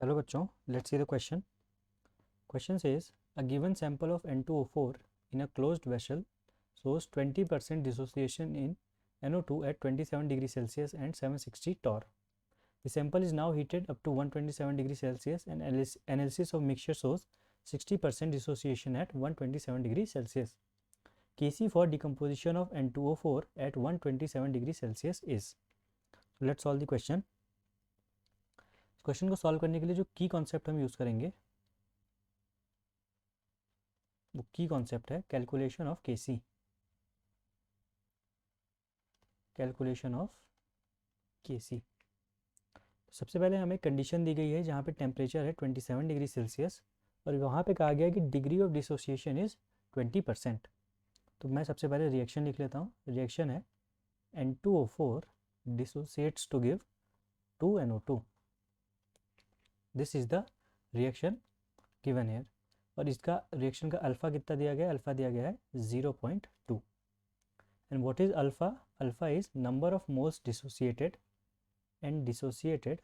Hello बच्चों, let's see the question. Question says a given sample of N2O4 in a closed vessel shows 20% dissociation in NO2 at 27 degrees Celsius and 760 torr. The sample is now heated up to 127 degrees Celsius and analysis of mixture shows 60% dissociation at 127 degrees Celsius. Kc for decomposition of N2O4 at 127 degrees Celsius is. So let's solve the question. Question को solve करने के लिए जो की concept हम use करेंगे वो की कॉन्सेप्ट है calculation of KC. Calculation of KC. सबसे पहले हमें कंडीशन दी गई है जहाँ पे टेम्परेचर है 27 डिग्री सेल्सियस और वहाँ पे कहा गया है कि डिग्री ऑफ डिसोसिएशन इज़ 20%। तो मैं सबसे पहले रिएक्शन लिख लेता हूँ। रिएक्शन है N2O4 dissociates to give 2NO2। This is the reaction given here और इसका रिएक्शन का अल्फ़ा कितना दिया गया है? अल्फ़ा दिया गया है 0.2। And what is alpha? Alpha is number of moles dissociated and dissociated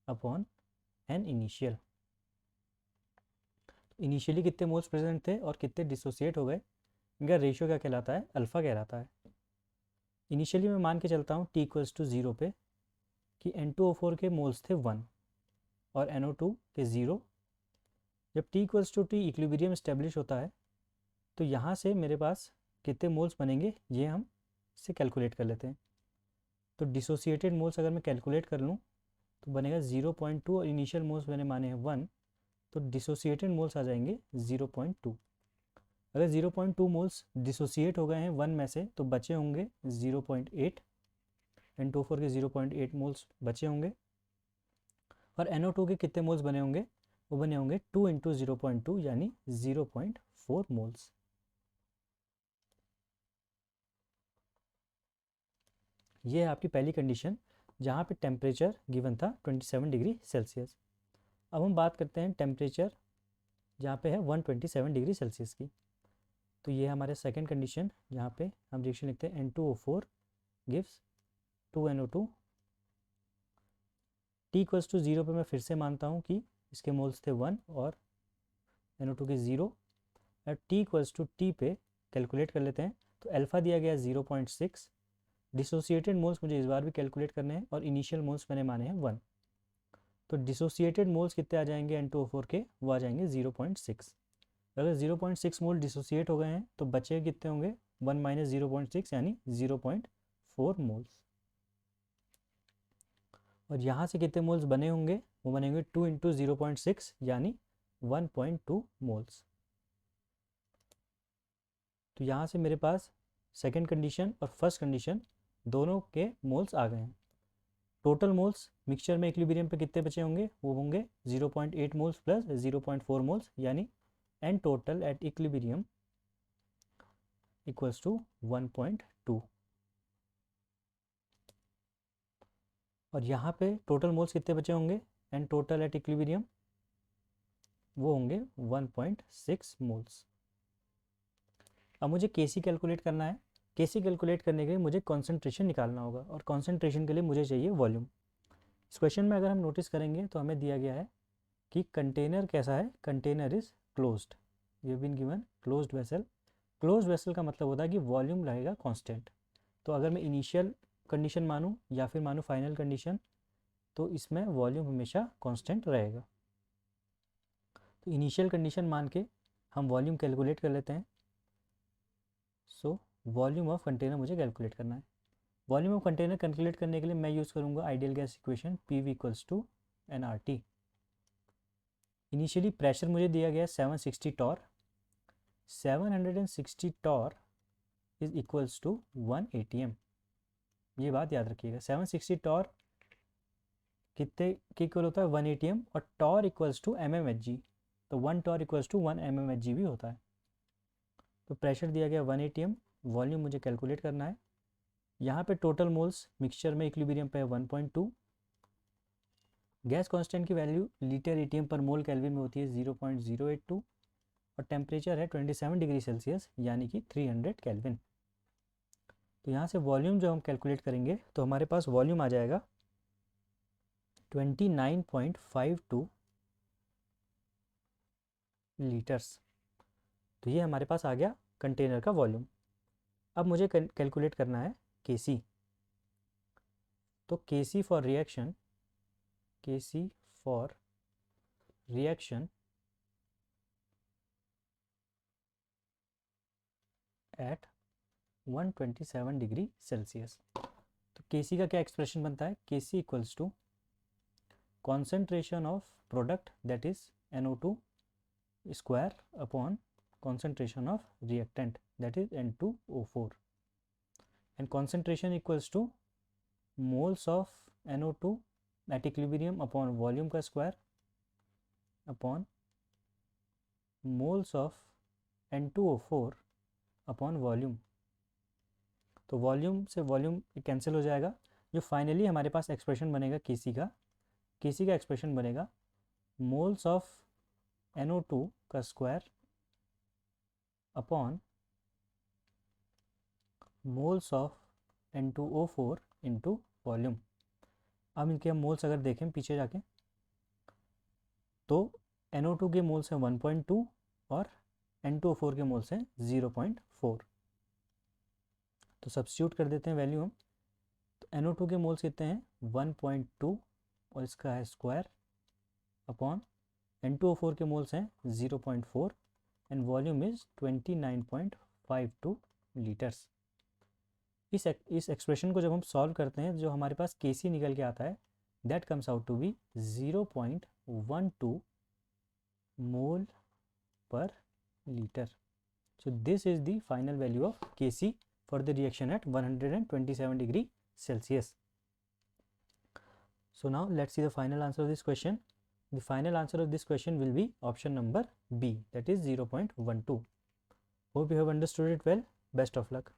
upon an initial. Initially कितने मोल्स प्रेजेंट थे और कितने डिसोसिएट हो गए, इनका रेशियो क्या कहलाता है? अल्फ़ा कहलाता है। इनिशियली मैं मान के चलता हूँ t इक्वल्स टू 0 पे कि N2O4 के मोल्स थे 1 और NO2 के 0। जब t equals to T equilibrium establish होता है तो यहाँ से मेरे पास कितने मोल्स बनेंगे ये हम इसे कैलकुलेट कर लेते हैं। तो डिसोसिएटेड मोल्स अगर मैं कैलकुलेट कर लूँ तो बनेगा 0.2 और इनिशियल मोल्स मैंने माने हैं 1, तो डिसोसिएटेड मोल्स आ जाएंगे 0.2। अगर 0.2 मोल्स डिसोसिएट हो गए हैं 1 में से तो बचे होंगे 0.8। N2O4 के 0.8 मोल्स बचे होंगे और NO2 के कितने मोल्स बने होंगे? वो बने होंगे 2 इंटू 0.2 यानी 0.4 मोल्स। ये है आपकी पहली कंडीशन जहाँ पे टेम्परेचर गिवन था 27 डिग्री सेल्सियस। अब हम बात करते हैं टेम्परेचर जहाँ पे है 127 डिग्री सेल्सियस की। तो ये हमारे सेकंड कंडीशन जहाँ पे हम रिएक्शन लिखते हैं N2O4 gives 2NO2। t equals to 0 पे मैं फिर से मानता हूँ कि इसके मोल्स थे 1 और NO2 के 0। और t इक्वल्स टू टी पे कैलकुलेट कर लेते हैं तो अल्फ़ा दिया गया 0.6। डिसोसिएटेड मोल्स मुझे इस बार भी कैलकुलेट करने हैं और इनिशियल मोल्स मैंने माने हैं 1। तो डिसोसिएटेड मोल्स कितने आ जाएंगे N2O4 के? वो आ जाएंगे 0.6। अगर 0.6 मोल डिसोसिएट हो गए हैं तो बचे कितने होंगे? 1 माइनस 0.6 यानी 0.4 मोल्स। और यहाँ से कितने मोल्स बने होंगे? वो बनेंगे 2 इंटू 0.6 यानी 1.2 मोल्स। तो यहाँ से मेरे पास सेकेंड कंडीशन और फर्स्ट कंडीशन दोनों के मोल्स आ गए हैं। टोटल मोल्स मिक्सचर में इक्विलिब्रियम पे कितने बचे होंगे? वो होंगे 0.8 मोल्स प्लस 0.4 मोल्स यानी N total at equilibrium equals to 1.2। और यहाँ पे टोटल मोल्स कितने बचे होंगे? एन टोटल एट इक्विलिब्रियम वो होंगे 1.6 मोल्स। अब मुझे केसी कैलकुलेट करना है। केसी कैलकुलेट करने के लिए मुझे कॉन्सेंट्रेशन निकालना होगा और कॉन्सेंट्रेशन के लिए मुझे चाहिए वॉल्यूम। इस क्वेश्चन में अगर हम नोटिस करेंगे तो हमें दिया गया है कि कंटेनर कैसा है? Container is closed. We been given closed vessel. Closed vessel का मतलब होता है कि वॉल्यूम रहेगा कांस्टेंट। तो अगर मैं इनिशियल कंडीशन मानूँ या फिर मानूँ फाइनल कंडीशन तो इसमें वॉल्यूम हमेशा कांस्टेंट रहेगा। तो इनिशियल कंडीशन मान के हम वॉल्यूम कैलकुलेट कर लेते हैं। सो वॉल्यूम ऑफ कंटेनर मुझे कैलकुलेट करना है। वॉल्यूम ऑफ कंटेनर कैलकुलेट करने के लिए मैं यूज़ करूँगा ideal gas equation PV equals to nRT। Initially pressure मुझे दिया गया 760 torr. 760 torr is equals to 1 ATM। ये बात याद रखिएगा, 760 टॉर कितने के इक्वल होता है? 1 ATM और टॉर इक्वल्स टू mmHg। तो 1 टॉर इक्वल्स टू 1 mmHg भी होता है। तो प्रेशर दिया गया 1 ATM, वॉल्यूम मुझे कैलकुलेट करना है। यहाँ पे टोटल मोल्स मिक्सचर में इक्विलिब्रियम पे है 1.2। गैस कांस्टेंट की वैल्यू लीटर ATM पर मोल केल्विन में होती है 0.082 और टेम्परेचर है 27 डिग्री सेल्सियस यानी कि 300 केल्विन। तो यहाँ से वॉल्यूम जो हम कैलकुलेट करेंगे तो हमारे पास वॉल्यूम आ जाएगा 29.52 लीटर्स। तो ये हमारे पास आ गया कंटेनर का वॉल्यूम। अब मुझे कैलकुलेट करना है Kc। तो Kc for reaction, Kc for reaction at 127 degree Celsius. तो Kc का क्या एक्सप्रेशन बनता है? Kc equals to concentration of product, that is NO2 square upon concentration of reactant, that is N2O4, and concentration equals to moles of NO2 at equilibrium upon volume का square upon moles of N2O4 upon volume। तो volume से volume cancel हो जाएगा। जो finally हमारे पास expression बनेगा Kc का expression बनेगा मोल्स ऑफ NO2 का square upon moles of N2O4 into volume. अब इनके हम मोल्स अगर देखें पीछे जाके तो NO2 के मोल्स हैं 1.2 और N2O4 के मोल्स हैं 0.4। तो सब्स्टिट्यूट कर देते हैं वैल्यू हम। तो NO2 के मोल्स कितने हैं? 1.2 और इसका है स्क्वायर अपॉन N2O4 के मोल्स हैं 0.4 एंड वॉल्यूम इज 29.52 लीटर्स। इस एक्सप्रेशन को जब हम सॉल्व करते हैं, जो हमारे पास Kc निकल के आता है, that comes out to be 0.12 mole per litre. So this is the final value of Kc for the reaction at 127 degree Celsius. So now let's see the final answer of this question. The final answer of this question will be option number B, that is 0.12. Hope you have understood it well. Best of luck.